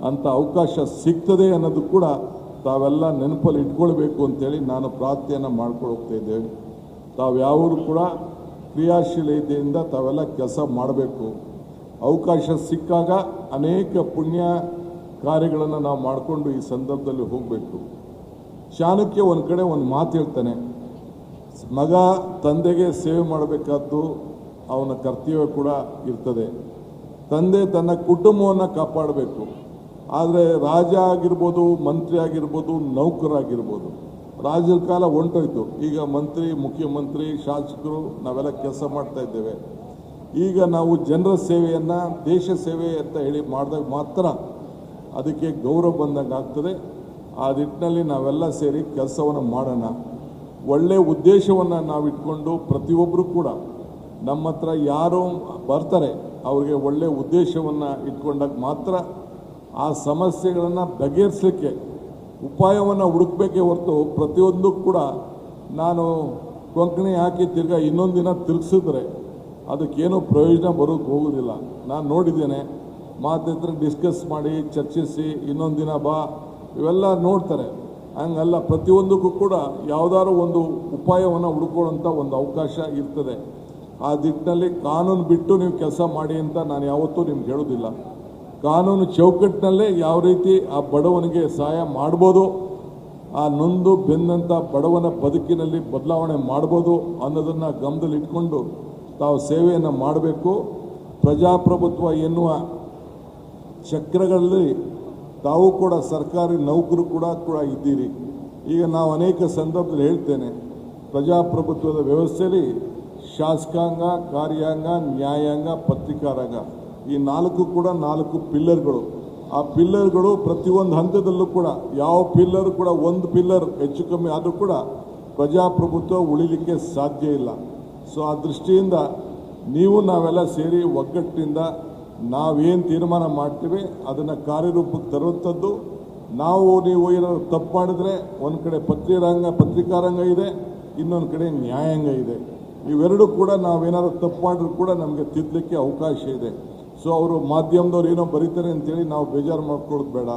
ಅಂಥ ಅವಕಾಶ ಸಿಗ್ತದೆ ಅನ್ನೋದು ಕೂಡ ತಾವೆಲ್ಲ ನೆನಪಲ್ಲಿ ಇಟ್ಕೊಳ್ಬೇಕು ಅಂತೇಳಿ ನಾನು ಪ್ರಾರ್ಥನೆಯನ್ನು ಮಾಡ್ಕೊಂಡು ಹೋಗ್ತಾ ಇದ್ದೇವೆ. ತಾವು ಯಾವರು ಕೂಡ ಕ್ರಿಯಾಶೀಲತೆಯಿಂದ ತಾವೆಲ್ಲ ಕೆಲಸ ಮಾಡಬೇಕು. ಅವಕಾಶ ಸಿಕ್ಕಾಗ ಅನೇಕ ಪುಣ್ಯ ಕಾರ್ಯಗಳನ್ನು ನಾವು ಮಾಡಿಕೊಂಡು ಈ ಸಂದರ್ಭದಲ್ಲಿ ಹೋಗಬೇಕು. ಚಾಣಕ್ಯ ಒಂದು ಕಡೆ ಒಂದು ಮಾತು ಹೇಳ್ತಾನೆ, ಮಗ ತಂದೆಗೆ ಸೇವೆ ಮಾಡಬೇಕಾದ್ದು ಅವನ ಕರ್ತವ್ಯ ಕೂಡ ಇರ್ತದೆ. ತಂದೆ ತನ್ನ ಕುಟುಂಬವನ್ನು ಕಾಪಾಡಬೇಕು. ಆದರೆ ರಾಜ ಆಗಿರ್ಬೋದು, ಮಂತ್ರಿ ಆಗಿರ್ಬೋದು, ನೌಕರಾಗಿರ್ಬೋದು, ರಾಜರ ಕಾಲ ಹೊಂಟೋಯ್ತು. ಈಗ ಮಂತ್ರಿ, ಮುಖ್ಯಮಂತ್ರಿ, ಶಾಸಕರು ನಾವೆಲ್ಲ ಕೆಲಸ ಮಾಡ್ತಾ ಇದ್ದೇವೆ. ಈಗ ನಾವು ಜನರ ಸೇವೆಯನ್ನು, ದೇಶ ಸೇವೆ ಅಂತ ಹೇಳಿ ಮಾಡಿದಾಗ ಮಾತ್ರ ಅದಕ್ಕೆ ಗೌರವ ಬಂದಂಗೆ ಆಗ್ತದೆ. ಆ ನಿಟ್ಟಿನಲ್ಲಿ ನಾವೆಲ್ಲ ಸೇರಿ ಕೆಲಸವನ್ನು ಮಾಡೋಣ. ಒಳ್ಳೆಯ ಉದ್ದೇಶವನ್ನು ನಾವು ಇಟ್ಕೊಂಡು ಪ್ರತಿಯೊಬ್ಬರು ಕೂಡ ನಮ್ಮ ಹತ್ರ ಯಾರು ಬರ್ತಾರೆ ಅವ್ರಿಗೆ ಒಳ್ಳೆಯ ಉದ್ದೇಶವನ್ನು ಇಟ್ಕೊಂಡಾಗ ಮಾತ್ರ ಆ ಸಮಸ್ಯೆಗಳನ್ನು ಬಗೆಹರಿಸಲಿಕ್ಕೆ ಉಪಾಯವನ್ನು ಹುಡುಕಬೇಕೇ ಹೊರತು ಪ್ರತಿಯೊಂದು ಕೂಡ ನಾನು ಕೊಂಕಣಿ ಹಾಕಿ ತಿರ್ಗಾ ಇನ್ನೊಂದು ದಿನ ತಿರುಗಿಸಿದ್ರೆ ಅದಕ್ಕೇನೂ ಪ್ರಯೋಜನ ಬರೋಕ್ಕೆ ಹೋಗೋದಿಲ್ಲ. ನಾನು ನೋಡಿದ್ದೇನೆ, ಮಾತ್ರ ಡಿಸ್ಕಸ್ ಮಾಡಿ ಚರ್ಚಿಸಿ ಇನ್ನೊಂದು ದಿನ ಬಾ ಇವೆಲ್ಲ ನೋಡ್ತಾರೆ. ಹಂಗಲ್ಲ, ಪ್ರತಿಯೊಂದಕ್ಕೂ ಕೂಡ ಯಾವುದಾದ್ರು ಒಂದು ಉಪಾಯವನ್ನು ಹುಡುಕೊಳ್ಳೋಂಥ ಒಂದು ಅವಕಾಶ ಇರ್ತದೆ. ಆ ದಿಟ್ಟಿನಲ್ಲಿ ಕಾನೂನು ಬಿಟ್ಟು ನೀವು ಕೆಲಸ ಮಾಡಿ ಅಂತ ನಾನು ಯಾವತ್ತೂ ನಿಮ್ಗೆ ಹೇಳೋದಿಲ್ಲ. ಕಾನೂನು ಚೌಕಟ್ಟಿನಲ್ಲೇ ಯಾವ ರೀತಿ ಆ ಬಡವನಿಗೆ ಸಹಾಯ ಮಾಡ್ಬೋದು, ಆ ನೊಂದು ಬೆಂದಂಥ ಬಡವನ ಬದುಕಿನಲ್ಲಿ ಬದಲಾವಣೆ ಮಾಡ್ಬೋದು ಅನ್ನೋದನ್ನು ಗಮನದಲ್ಲಿ ಇಟ್ಕೊಂಡು ತಾವು ಸೇವೆಯನ್ನು ಮಾಡಬೇಕು. ಪ್ರಜಾಪ್ರಭುತ್ವ ಎನ್ನುವ ಚಕ್ರಗಳಲ್ಲಿ ತಾವು ಕೂಡ ಸರ್ಕಾರಿ ನೌಕರು ಕೂಡ ಇದ್ದೀರಿ. ಈಗ ನಾವು ಅನೇಕ ಸಂದರ್ಭದಲ್ಲಿ ಹೇಳ್ತೇನೆ, ಪ್ರಜಾಪ್ರಭುತ್ವದ ವ್ಯವಸ್ಥೆಯಲ್ಲಿ ಶಾಸಕಾಂಗ, ಕಾರ್ಯಾಂಗ, ನ್ಯಾಯಾಂಗ, ಪತ್ರಿಕಾರಂಗ ಈ ನಾಲ್ಕು ಕೂಡ 4 ಪಿಲ್ಲರ್ಗಳು. ಆ ಪಿಲ್ಲರ್ಗಳು ಪ್ರತಿಯೊಂದು ಹಂತದಲ್ಲೂ ಕೂಡ ಯಾವ ಪಿಲ್ಲರ್ ಕೂಡ ಒಂದು ಪಿಲ್ಲರ್ ಹೆಚ್ಚು ಕಮ್ಮಿ ಆದರೂ ಕೂಡ ಪ್ರಜಾಪ್ರಭುತ್ವ ಉಳಿಲಿಕ್ಕೆ ಸಾಧ್ಯ ಇಲ್ಲ. ಸೊ ಆ ದೃಷ್ಟಿಯಿಂದ ನೀವು ನಾವೆಲ್ಲ ಸೇರಿ ಒಗ್ಗಟ್ಟಿನಿಂದ ನಾವೇನು ತೀರ್ಮಾನ ಮಾಡ್ತೀವಿ ಅದನ್ನು ಕಾರ್ಯರೂಪಕ್ಕೆ ತರುವಂಥದ್ದು. ನಾವು ನೀವು ಏನಾದ್ರು ತಪ್ಪು ಮಾಡಿದ್ರೆ ಒಂದು ಕಡೆ ಪತ್ರಿಕಾರಂಗ ಇದೆ, ಇನ್ನೊಂದು ಕಡೆ ನ್ಯಾಯಾಂಗ ಇದೆ. ಇವೆರಡೂ ಕೂಡ ನಾವೇನಾದ್ರು ತಪ್ಪು ಮಾಡಿದ್ರು ಕೂಡ ನಮಗೆ ತಿದ್ದಲಿಕ್ಕೆ ಅವಕಾಶ ಇದೆ. ಸೊ ಅವರು ಮಾಧ್ಯಮದವ್ರು ಏನೋ ಬರೀತಾರೆ ಅಂತೇಳಿ ನಾವು ಬೇಜಾರು ಮಾಡ್ಕೊಳ್ಳೋದು ಬೇಡ.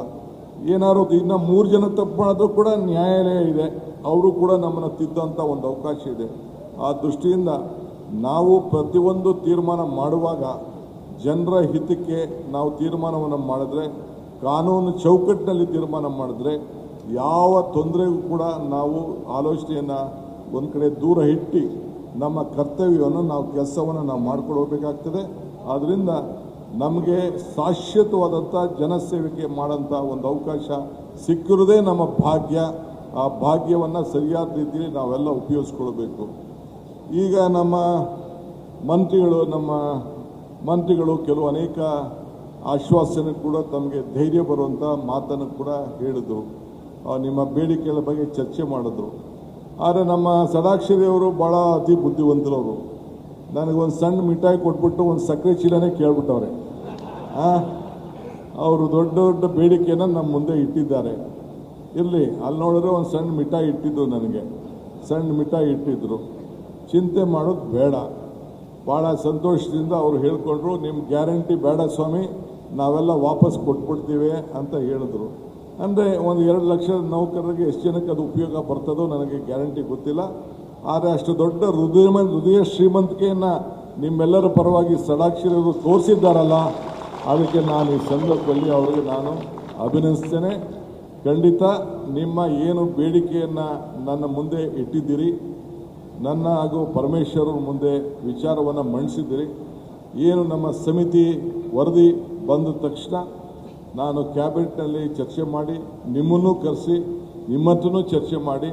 ಏನಾದ್ರು ಇನ್ನೂ 3 ಜನ ತಪ್ಪು ಮಾಡಿದ್ರು ಕೂಡ ನ್ಯಾಯಾಲಯ ಇದೆ, ಅವರು ಕೂಡ ನಮ್ಮನ್ನು ತಿದ್ದೋಂಥ ಒಂದು ಅವಕಾಶ ಇದೆ. ಆ ದೃಷ್ಟಿಯಿಂದ ನಾವು ಪ್ರತಿಯೊಂದು ತೀರ್ಮಾನ ಮಾಡುವಾಗ ಜನರ ಹಿತಕ್ಕೆ ನಾವು ತೀರ್ಮಾನವನ್ನು ಮಾಡಿದ್ರೆ, ಕಾನೂನು ಚೌಕಟ್ಟಿನಲ್ಲಿ ತೀರ್ಮಾನ ಮಾಡಿದ್ರೆ ಯಾವ ತೊಂದರೆಗೂ ಕೂಡ ನಾವು ಆಲೋಚನೆಯನ್ನು ಒಂದು ಕಡೆ ದೂರ ಇಟ್ಟು ನಮ್ಮ ಕರ್ತವ್ಯವನ್ನು ನಾವು ಕೆಲಸವನ್ನು ನಾವು ಮಾಡ್ಕೊಂಡು ಹೋಗಬೇಕಾಗ್ತದೆ. ಆದ್ದರಿಂದ ನಮಗೆ ಶಾಶ್ವತವಾದಂಥ ಜನಸೇವೆಗೆ ಮಾಡೋಂಥ ಒಂದು ಅವಕಾಶ ಸಿಕ್ಕಿರೋದೇ ನಮ್ಮ ಭಾಗ್ಯ. ಆ ಭಾಗ್ಯವನ್ನು ಸರಿಯಾದ ರೀತಿಯಲ್ಲಿ ನಾವೆಲ್ಲ ಉಪಯೋಗಿಸ್ಕೊಳ್ಬೇಕು. ಈಗ ನಮ್ಮ ಮಂತ್ರಿಗಳು ಕೆಲವು ಅನೇಕ ಆಶ್ವಾಸನೆ ಕೂಡ ತಮಗೆ ಧೈರ್ಯ ಬರುವಂಥ ಮಾತನ್ನು ಕೂಡ ಹೇಳಿದ್ರು, ನಿಮ್ಮ ಬೇಡಿಕೆಗಳ ಬಗ್ಗೆ ಚರ್ಚೆ ಮಾಡಿದ್ರು. ಆದರೆ ನಮ್ಮ ಷಡಾಕ್ಷರಿಯವರು ಭಾಳ ಅತಿ ಬುದ್ಧಿವಂತರವರು. ನನಗೊಂದು ಸಣ್ಣ ಮಿಠಾಯಿ ಕೊಟ್ಬಿಟ್ಟು ಒಂದು ಸಕ್ಕರೆ ಚೀಲನೇ ಕೇಳ್ಬಿಟ್ಟವ್ರೆ. ಅವರು ದೊಡ್ಡ ದೊಡ್ಡ ಬೇಡಿಕೆಯನ್ನು ನಮ್ಮ ಮುಂದೆ ಇಟ್ಟಿದ್ದಾರೆ. ಇರಲಿ, ಅಲ್ಲಿ ನೋಡಿದ್ರೆ ಒಂದು ಸಣ್ಣ ಮಿಠಾಯಿ ಇಟ್ಟಿದ್ದು, ನನಗೆ ಸಣ್ಣ ಮಿಠಾಯಿ ಇಟ್ಟಿದ್ರು. ಚಿಂತೆ ಮಾಡೋದು ಬೇಡ. ಭಾಳ ಸಂತೋಷದಿಂದ ಅವರು ಹೇಳ್ಕೊಂಡ್ರು, ನಿಮ್ಮ ಗ್ಯಾರಂಟಿ ಬೇಡ ಸ್ವಾಮಿ, ನಾವೆಲ್ಲ ವಾಪಸ್ ಕೊಟ್ಬಿಡ್ತೀವಿ ಅಂತ ಹೇಳಿದ್ರು. ಅಂದರೆ 1-2 ಲಕ್ಷ ನೌಕರರಿಗೆ ಎಷ್ಟು ಜನಕ್ಕೆ ಅದು ಉಪಯೋಗ ಬರ್ತದೋ ನನಗೆ ಗ್ಯಾರಂಟಿ ಗೊತ್ತಿಲ್ಲ. ಆದರೆ ಅಷ್ಟು ದೊಡ್ಡ ಹೃದಯ ಶ್ರೀಮಂತಿಕೆಯನ್ನು ನಿಮ್ಮೆಲ್ಲರ ಪರವಾಗಿ ಷಡಾಕ್ಷರಿಯವರು ತೋರಿಸಿದ್ದಾರಲ್ಲ, ಅದಕ್ಕೆ ನಾನು ಈ ಸಂದರ್ಭದಲ್ಲಿ ಅವರಿಗೆ ನಾನು ಅಭಿನಂದಿಸ್ತೇನೆ. ಖಂಡಿತ ನಿಮ್ಮ ಏನು ಬೇಡಿಕೆಯನ್ನು ನನ್ನ ಮುಂದೆ ಇಟ್ಟಿದ್ದೀರಿ, ನನ್ನ ಹಾಗೂ ಪರಮೇಶ್ವರರ ಮುಂದೆ ವಿಚಾರವನ್ನು ಮಂಡಿಸಿದ್ದೀರಿ. ಏನು ನಮ್ಮ ಸಮಿತಿ ವರದಿ ಬಂದ ತಕ್ಷಣ ನಾನು ಕ್ಯಾಬಿನೆಟ್ನಲ್ಲಿ ಚರ್ಚೆ ಮಾಡಿ, ನಿಮ್ಮನ್ನು ಕರೆಸಿ ನಿಮ್ಮ ಹತ್ರನೂ ಚರ್ಚೆ ಮಾಡಿ,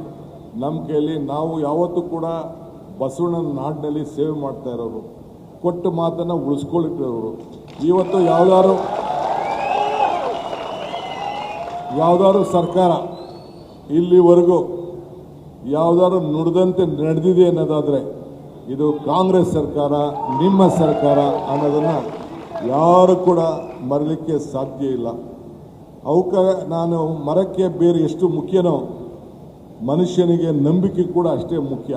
ನಮ್ಮ ಕೈಯಲ್ಲಿ ನಾವು ಯಾವತ್ತೂ ಕೂಡ ಬಸವಣ್ಣನ ನಾಡಿನಲ್ಲಿ ಸೇವೆ ಮಾಡ್ತಾ ಇರೋರು, ಕೊಟ್ಟ ಮಾತನ್ನು ಉಳಿಸ್ಕೊಳ್ಳಿಟ್ಟಿರೋರು. ಇವತ್ತು ಯಾವುದಾದ್ರು ಸರ್ಕಾರ ಇಲ್ಲಿವರೆಗೂ ಯಾವುದಾದ್ರು ನುಡಿದಂತೆ ನಡೆದಿದೆ ಅನ್ನೋದಾದರೆ ಇದು ಕಾಂಗ್ರೆಸ್ ಸರ್ಕಾರ, ನಿಮ್ಮ ಸರ್ಕಾರ ಅನ್ನೋದನ್ನು ಯಾರು ಕೂಡ ಮರಲಿಕ್ಕೆ ಸಾಧ್ಯ ಇಲ್ಲ. ನಾನು ಮರಕ್ಕೆ ಬೇರೆ ಎಷ್ಟು ಮುಖ್ಯನೋ ಮನುಷ್ಯನಿಗೆ ನಂಬಿಕೆ ಕೂಡ ಅಷ್ಟೇ ಮುಖ್ಯ.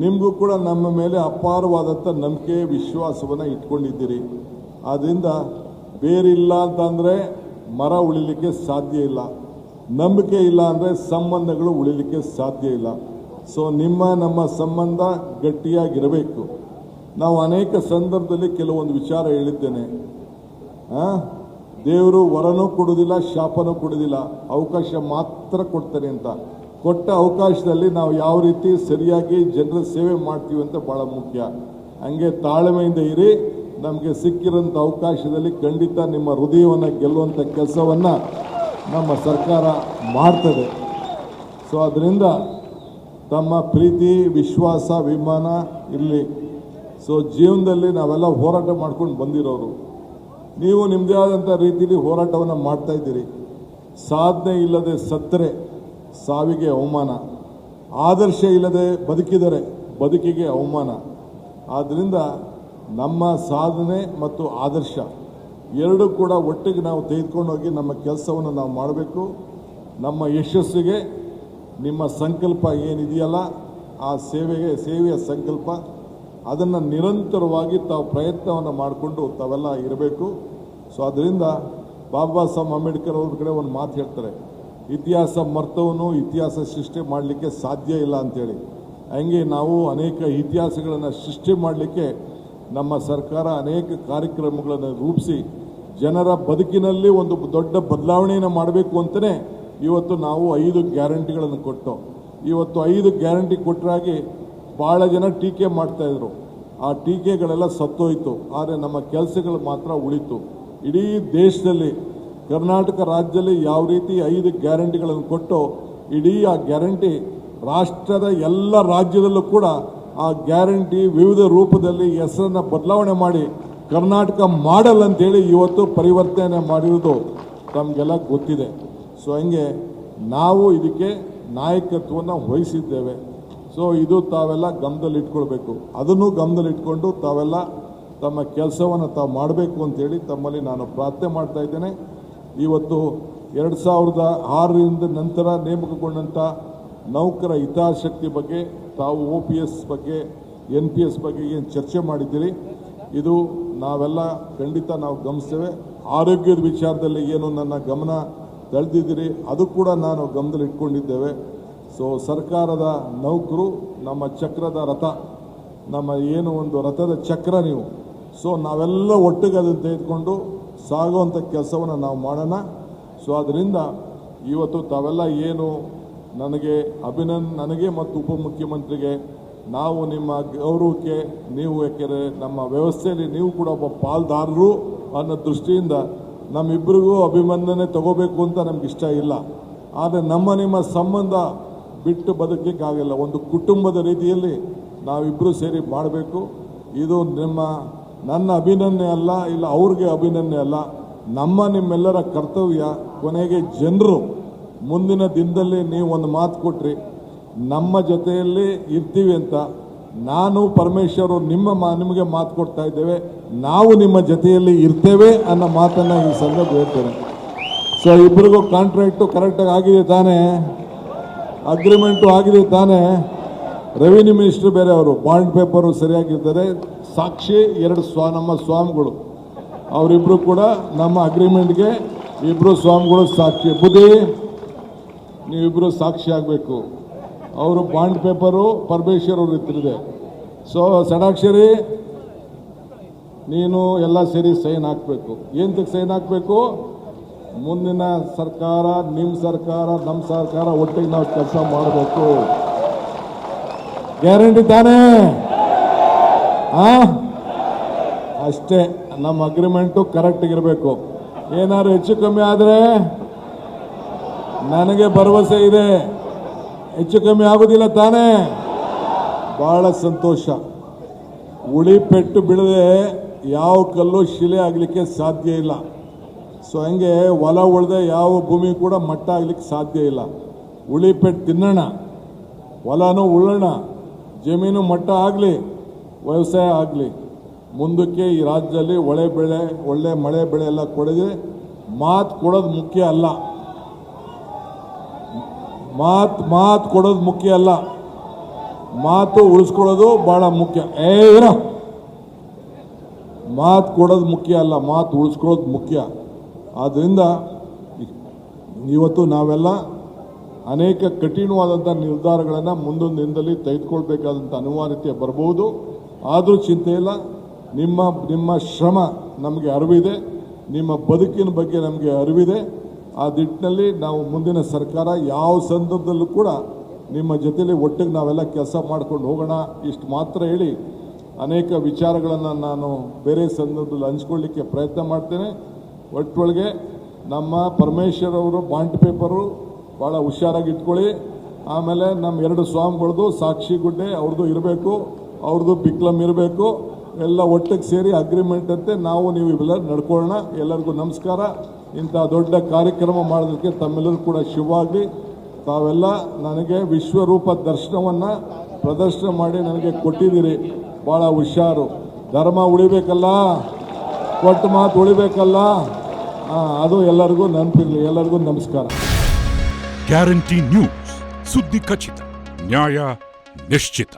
ನಿಮಗೂ ಕೂಡ ನಮ್ಮ ಮೇಲೆ ಅಪಾರವಾದಂಥ ನಂಬಿಕೆ ವಿಶ್ವಾಸವನ್ನು ಇಟ್ಕೊಂಡಿದ್ದೀರಿ. ಆದ್ದರಿಂದ ಬೇರಿಲ್ಲ ಅಂತಂದರೆ ಮರ ಉಳಿಲಿಕ್ಕೆ ಸಾಧ್ಯ ಇಲ್ಲ, ನಂಬಿಕೆ ಇಲ್ಲ ಅಂದರೆ ಸಂಬಂಧಗಳು ಉಳಿಲಿಕ್ಕೆ ಸಾಧ್ಯ ಇಲ್ಲ. ಸೊ ನಮ್ಮ ಸಂಬಂಧ ಗಟ್ಟಿಯಾಗಿರಬೇಕು. ನಾವು ಅನೇಕ ಸಂದರ್ಭದಲ್ಲಿ ಕೆಲವೊಂದು ವಿಚಾರ ಹೇಳಿದ್ದೇನೆ. ದೇವರು ವರನೂ ಕೊಡೋದಿಲ್ಲ, ಶಾಪನೂ ಕೊಡೋದಿಲ್ಲ, ಅವಕಾಶ ಮಾತ್ರ ಕೊಡ್ತಾನೆ ಅಂತ. ಕೊಟ್ಟ ಅವಕಾಶದಲ್ಲಿ ನಾವು ಯಾವ ರೀತಿ ಸರಿಯಾಗಿ ಜನರ ಸೇವೆ ಮಾಡ್ತೀವಿ ಅಂತ ಭಾಳ ಮುಖ್ಯ. ಹಂಗೆ ತಾಳ್ಮೆಯಿಂದ ಇರಿ. ನಮಗೆ ಸಿಕ್ಕಿರೋಂಥ ಅವಕಾಶದಲ್ಲಿ ಖಂಡಿತ ನಿಮ್ಮ ಹೃದಯವನ್ನು ಗೆಲ್ಲುವಂಥ ಕೆಲಸವನ್ನು ನಮ್ಮ ಸರ್ಕಾರ ಮಾಡ್ತದೆ. ಸೊ ಅದರಿಂದ ತಮ್ಮ ಪ್ರೀತಿ, ವಿಶ್ವಾಸ, ಅಭಿಮಾನ ಇರಲಿ. ಸೊ ಜೀವನದಲ್ಲಿ ನಾವೆಲ್ಲ ಹೋರಾಟ ಮಾಡ್ಕೊಂಡು ಬಂದಿರೋರು. ನೀವು ನಿಮ್ಮದೇ ಆದಂಥ ರೀತಿಯಲ್ಲಿ ಹೋರಾಟವನ್ನು ಮಾಡ್ತಾ ಇದ್ದೀರಿ. ಸಾಧನೆ ಇಲ್ಲದೆ ಸತ್ತರೆ ಸಾವಿಗೆ ಅವಮಾನ, ಆದರ್ಶ ಇಲ್ಲದೆ ಬದುಕಿದರೆ ಬದುಕಿಗೆ ಅವಮಾನ. ಆದ್ದರಿಂದ ನಮ್ಮ ಸಾಧನೆ ಮತ್ತು ಆದರ್ಶ ಎರಡೂ ಕೂಡ ಒಟ್ಟಿಗೆ ನಾವು ತೆಗೆದುಕೊಂಡು ಹೋಗಿ ನಮ್ಮ ಕೆಲಸವನ್ನು ನಾವು ಮಾಡಬೇಕು. ನಮ್ಮ ಯಶಸ್ಸಿಗೆ ನಿಮ್ಮ ಸಂಕಲ್ಪ ಏನಿದೆಯಲ್ಲ, ಆ ಸೇವೆಯ ಸಂಕಲ್ಪ, ಅದನ್ನು ನಿರಂತರವಾಗಿ ತಾವು ಪ್ರಯತ್ನವನ್ನು ಮಾಡಿಕೊಂಡು ತಾವೆಲ್ಲ ಇರಬೇಕು. ಸೊ ಅದರಿಂದ ಬಾಬಾ ಸಾಹೇಬ್ ಅಂಬೇಡ್ಕರ್ ಅವ್ರ ಕಡೆ ಒಂದು ಮಾತು ಹೇಳ್ತಾರೆ, ಇತಿಹಾಸ ಮರ್ತವನು ಇತಿಹಾಸ ಸೃಷ್ಟಿ ಮಾಡಲಿಕ್ಕೆ ಸಾಧ್ಯ ಇಲ್ಲ ಅಂತೇಳಿ. ಹಂಗೆ ನಾವು ಅನೇಕ ಇತಿಹಾಸಗಳನ್ನು ಸೃಷ್ಟಿ ಮಾಡಲಿಕ್ಕೆ ನಮ್ಮ ಸರ್ಕಾರ ಅನೇಕ ಕಾರ್ಯಕ್ರಮಗಳನ್ನು ರೂಪಿಸಿ ಜನರ ಬದುಕಿನಲ್ಲಿ ಒಂದು ದೊಡ್ಡ ಬದಲಾವಣೆಯನ್ನು ಮಾಡಬೇಕು ಅಂತಲೇ ಇವತ್ತು ನಾವು 5 ಗ್ಯಾರಂಟಿಗಳನ್ನು ಕೊಟ್ಟು, ಇವತ್ತು 5 ಗ್ಯಾರಂಟಿ ಕೊಟ್ಟರಾಗಿ ಭಾಳ ಜನ ಟೀಕೆ ಮಾಡ್ತಾಯಿದ್ರು. ಆ ಟೀಕೆಗಳೆಲ್ಲ ಸತ್ತೋಯ್ತು, ಆದರೆ ನಮ್ಮ ಕೆಲಸಗಳು ಮಾತ್ರ ಉಳಿತು. ಇಡೀ ದೇಶದಲ್ಲಿ ಕರ್ನಾಟಕ ರಾಜ್ಯದಲ್ಲಿ ಯಾವ ರೀತಿ 5 ಗ್ಯಾರಂಟಿಗಳನ್ನು ಕೊಟ್ಟು ಇಡೀ ಆ ಗ್ಯಾರಂಟಿ ರಾಷ್ಟ್ರದ ಎಲ್ಲ ರಾಜ್ಯದಲ್ಲೂ ಕೂಡ ಆ ಗ್ಯಾರಂಟಿ ವಿವಿಧ ರೂಪದಲ್ಲಿ ಹೆಸರನ್ನು ಬದಲಾವಣೆ ಮಾಡಿ ಕರ್ನಾಟಕ ಮಾಡಲ್ ಅಂತೇಳಿ ಇವತ್ತು ಪರಿವರ್ತನೆ ಮಾಡಿರೋದು ತಮಗೆಲ್ಲ ಗೊತ್ತಿದೆ. ಸೊ ಹಂಗೆ ನಾವು ಇದಕ್ಕೆ ನಾಯಕತ್ವವನ್ನು ವಹಿಸಿದ್ದೇವೆ. ಸೊ ಇದು ತಾವೆಲ್ಲ ಗಮನದಲ್ಲಿ ಇಟ್ಕೊಳ್ಬೇಕು. ಅದನ್ನು ಗಮನದಲ್ಲಿ ಇಟ್ಕೊಂಡು ತಾವೆಲ್ಲ ತಮ್ಮ ಕೆಲಸವನ್ನು ತಾವು ಮಾಡಬೇಕು ಅಂತೇಳಿ ತಮ್ಮಲ್ಲಿ ನಾನು ಪ್ರಾರ್ಥನೆ ಮಾಡ್ತಾ ಇದ್ದೇನೆ. ಇವತ್ತು 2006ರಿಂದ ನಂತರ ನೇಮಕಗೊಂಡಂಥ ನೌಕರ ಹಿತಾಸಕ್ತಿ ಬಗ್ಗೆ ತಾವು OPS ಬಗ್ಗೆ NPS ಬಗ್ಗೆ ಏನು ಚರ್ಚೆ ಮಾಡಿದ್ದೀರಿ, ಇದು ನಾವೆಲ್ಲ ಖಂಡಿತ ನಾವು ಗಮನಿಸ್ತೇವೆ. ಆರೋಗ್ಯದ ವಿಚಾರದಲ್ಲಿ ಏನು ನನ್ನ ಗಮನ ತಳೆದಿದ್ದೀರಿ, ಅದು ಕೂಡ ನಾನು ಗಮನದಲ್ಲಿ ಇಟ್ಕೊಂಡಿದ್ದೇವೆ. ಸೊ ಸರ್ಕಾರದ ನೌಕರು ನಮ್ಮ ಚಕ್ರದ ರಥ, ನಮ್ಮ ಏನು ಒಂದು ರಥದ ಚಕ್ರ ನೀವು. ಸೊ ನಾವೆಲ್ಲ ಒಟ್ಟಿಗೆ ಅದನ್ನು ತೆಗೆದುಕೊಂಡು ಸಾಗುವಂಥ ಕೆಲಸವನ್ನು ನಾವು ಮಾಡೋಣ. ಸೊ ಅದರಿಂದ ಇವತ್ತು ತಾವೆಲ್ಲ ಏನು ನನಗೆ ಮತ್ತು ಉಪಮುಖ್ಯಮಂತ್ರಿಗೆ ನಾವು ನಿಮ್ಮ ಗೌರವಕ್ಕೆ ನೀವು, ಯಾಕೆಂದರೆ ನಮ್ಮ ವ್ಯವಸ್ಥೆಯಲ್ಲಿ ನೀವು ಕೂಡ ಒಬ್ಬ ಪಾಲ್ದಾರರು ಅನ್ನೋ ದೃಷ್ಟಿಯಿಂದ ನಮ್ಮಿಬ್ಬರಿಗೂ ಅಭಿನಂದನೆ ತಗೋಬೇಕು ಅಂತ ನಮ್ಗೆ ಇಷ್ಟ ಇಲ್ಲ. ಆದರೆ ನಿಮ್ಮ ಸಂಬಂಧ ಬಿಟ್ಟು ಬದುಕಲಿಕ್ಕಾಗಲ್ಲ. ಒಂದು ಕುಟುಂಬದ ರೀತಿಯಲ್ಲಿ ನಾವಿಬ್ಬರು ಸೇರಿ ಮಾಡಬೇಕು. ಇದು ನನ್ನ ಅಭಿನಂದನೆ ಅಲ್ಲ, ಇಲ್ಲ ಅವ್ರಿಗೆ ಅಭಿನಂದನೆ ಅಲ್ಲ, ನಿಮ್ಮೆಲ್ಲರ ಕರ್ತವ್ಯ. ಕೊನೆಗೆ ಜನರು ಮುಂದಿನ ದಿನದಲ್ಲಿ ನೀವು ಒಂದು ಮಾತು ಕೊಟ್ರಿ, ನಮ್ಮ ಜೊತೆಯಲ್ಲಿ ಇರ್ತೀವಿ ಅಂತ. ನಾನು ಪರಮೇಶ್ವರು ನಿಮಗೆ ಮಾತು ಕೊಡ್ತಾ ಇದ್ದೇವೆ, ನಾವು ನಿಮ್ಮ ಜೊತೆಯಲ್ಲಿ ಇರ್ತೇವೆ ಅನ್ನೋ ಮಾತನ್ನು ಈ ಸಂದರ್ಭ ಹೇಳ್ತೇನೆ. ಸೊ ಇಬ್ಬರಿಗೂ ಕಾಂಟ್ರಾಕ್ಟು ಕರೆಕ್ಟಾಗಿ ಆಗಿದೆ ತಾನೇ, ಅಗ್ರಿಮೆಂಟು ಆಗಿದೆ ತಾನೇ. ರೆವಿನ್ಯೂ ಮಿನಿಸ್ಟ್ರು ಬೇರೆ, ಅವರು ಬಾಂಡ್ ಪೇಪರು ಸರಿಯಾಗಿರ್ತಾರೆ. ಸಾಕ್ಷಿ 2 ನಮ್ಮ ಸ್ವಾಮಿಗಳು, ಅವರಿಬ್ಬರು ಕೂಡ ನಮ್ಮ ಅಗ್ರಿಮೆಂಟ್ಗೆ ಇಬ್ಬರು ಸ್ವಾಮಿಗಳು ಸಾಕ್ಷಿ. ಬುದ್ಧಿ ನೀವಿಬ್ಬರು ಸಾಕ್ಷಿ ಆಗಬೇಕು. ಅವರು ಬಾಂಡ್ ಪೇಪರು ಪರಮೇಶ್ವರ್ ಅವರು ಇತ್ತಿದೆ. ಸೊ ಷಡಾಕ್ಷರಿ ನೀನು ಎಲ್ಲ ಸೇರಿ ಸೈನ್ ಹಾಕಬೇಕು. ಏನಕ್ಕೆ ಸೈನ್ ಹಾಕಬೇಕು? ಮುಂದಿನ ಸರ್ಕಾರ, ನಿಮ್ಮ ಸರ್ಕಾರ, ನಮ್ಮ ಸರ್ಕಾರ ಒಟ್ಟಿಗೆ ನಾವು ಕೆಲಸ ಮಾಡಬೇಕು. ಗ್ಯಾರಂಟಿ ತಾನೇ? ಅಷ್ಟೇ. ನಮ್ಮ ಅಗ್ರಿಮೆಂಟು ಕರೆಕ್ಟಾಗಿರಬೇಕು. ಏನಾದ್ರು ಹೆಚ್ಚು ಕಮ್ಮಿ ಆದರೆ ನನಗೆ ಭರವಸೆ ಇದೆ, ಹೆಚ್ಚು ಕಮ್ಮಿ ಆಗೋದಿಲ್ಲ ತಾನೇ? ಬಹಳ ಸಂತೋಷ. ಉಳಿ ಪೆಟ್ಟು ಬೀಳದೆ ಯಾವ ಕಲ್ಲು ಶಿಲೆ ಆಗಲಿಕ್ಕೆ ಸಾಧ್ಯ ಇಲ್ಲ. ಸೊ ಹಂಗೆ ಹೊಲ ಉಳ್ದೆ ಯಾವ ಭೂಮಿ ಕೂಡ ಮಟ್ಟ ಆಗಲಿಕ್ಕೆ ಸಾಧ್ಯ ಇಲ್ಲ. ಉಳಿ ಪೆಟ್ಟು ತಿನ್ನೋಣ, ಹೊಲನೂ ಉಳ್ಳೋಣ, ಜಮೀನು ಮಟ್ಟ ಆಗಲಿ, ವ್ಯವಸಾಯ ಆಗಲಿ. ಮುಂದಕ್ಕೆ ಈ ರಾಜ್ಯದಲ್ಲಿ ಒಳ್ಳೆ ಮಳೆ ಬೆಳೆ ಎಲ್ಲ ಕೊಡಿದ್ರೆ ಮಾತು ಕೊಡೋದು ಮುಖ್ಯ ಅಲ್ಲ. ಮಾತು ಕೊಡೋದು ಮುಖ್ಯ ಅಲ್ಲ, ಮಾತು ಉಳಿಸ್ಕೊಳ್ಳೋದು ಬಹಳ ಮುಖ್ಯ. ಏನೋ ಮಾತು ಕೊಡೋದು ಮುಖ್ಯ ಅಲ್ಲ, ಮಾತು ಉಳಿಸ್ಕೊಳ್ಳೋದು ಮುಖ್ಯ. ಆದ್ದರಿಂದ ಇವತ್ತು ನಾವೆಲ್ಲ ಅನೇಕ ಕಠಿಣವಾದಂಥ ನಿರ್ಧಾರಗಳನ್ನು ಮುಂದೊಂದು ದಿನದಲ್ಲಿ ತೆಗೆದುಕೊಳ್ಬೇಕಾದಂಥ ಅನಿವಾರ್ಯತೆ ಬರಬಹುದು. ಆದರೂ ಚಿಂತೆ ಇಲ್ಲ. ನಿಮ್ಮ ಶ್ರಮ ನಮಗೆ ಅರಿವಿದೆ, ನಿಮ್ಮ ಬದುಕಿನ ಬಗ್ಗೆ ನಮಗೆ ಅರಿವಿದೆ. ಆ ನಿಟ್ಟಿನಲ್ಲಿ ನಾವು ಮುಂದಿನ ಸರ್ಕಾರ ಯಾವ ಸಂದರ್ಭದಲ್ಲೂ ಕೂಡ ನಿಮ್ಮ ಜೊತೆಲಿ ಒಟ್ಟಿಗೆ ನಾವೆಲ್ಲ ಕೆಲಸ ಮಾಡ್ಕೊಂಡು ಹೋಗೋಣ. ಇಷ್ಟು ಮಾತ್ರ ಹೇಳಿ ಅನೇಕ ವಿಚಾರಗಳನ್ನು ನಾನು ಬೇರೆ ಸಂದರ್ಭದಲ್ಲಿ ಹಂಚ್ಕೊಳ್ಳಿಕ್ಕೆ ಪ್ರಯತ್ನ ಮಾಡ್ತೇನೆ. ಒಟ್ಟೊಳಗೆ ನಮ್ಮ ಪರಮೇಶ್ವರ್ ಅವರು ಬಾಂಡ್ ಪೇಪರು ಭಾಳ ಹುಷಾರಾಗಿ ಇಟ್ಕೊಳ್ಳಿ. ಆಮೇಲೆ ನಮ್ಮ 2 ಸ್ವಾಮಿಗಳದ್ದು ಸಾಕ್ಷಿ ಗುಡ್ಡೆ ಅವ್ರದ್ದು ಇರಬೇಕು, ಅವ್ರದ್ದು ಬಿಕ್ಲಮ್ ಇರಬೇಕು. ಎಲ್ಲ ಒಟ್ಟಿಗೆ ಸೇರಿ ಅಗ್ರಿಮೆಂಟ್ ಅಂತೆ ನಾವು ನೀವು ಇವೆಲ್ಲ ನಡ್ಕೊಳ್ಳೋಣ. ಎಲ್ಲರಿಗೂ ನಮಸ್ಕಾರ. ಇಂಥ ದೊಡ್ಡ ಕಾರ್ಯಕ್ರಮ ಮಾಡೋದಕ್ಕೆ ತಮ್ಮೆಲ್ಲರೂ ಕೂಡ ಶುಭವಾಗಲಿ. ತಾವೆಲ್ಲ ನನಗೆ ವಿಶ್ವರೂಪ ದರ್ಶನವನ್ನು ಪ್ರದರ್ಶನ ಮಾಡಿ ನನಗೆ ಕೊಟ್ಟಿದ್ದೀರಿ. ಭಾಳ ಹುಷಾರು. ಧರ್ಮ ಉಳಿಬೇಕಲ್ಲ, ಕೊಟ್ಟ ಮಾತು ಉಳಿಬೇಕಲ್ಲ, ಅದು ಎಲ್ಲರಿಗೂ ನೆನಪಿರಲಿ. ಎಲ್ಲರಿಗೂ ನಮಸ್ಕಾರ. ಗ್ಯಾರಂಟಿ ನ್ಯೂಸ್, ಸುದ್ದಿ ಖಚಿತ, ನ್ಯಾಯ ನಿಶ್ಚಿತ.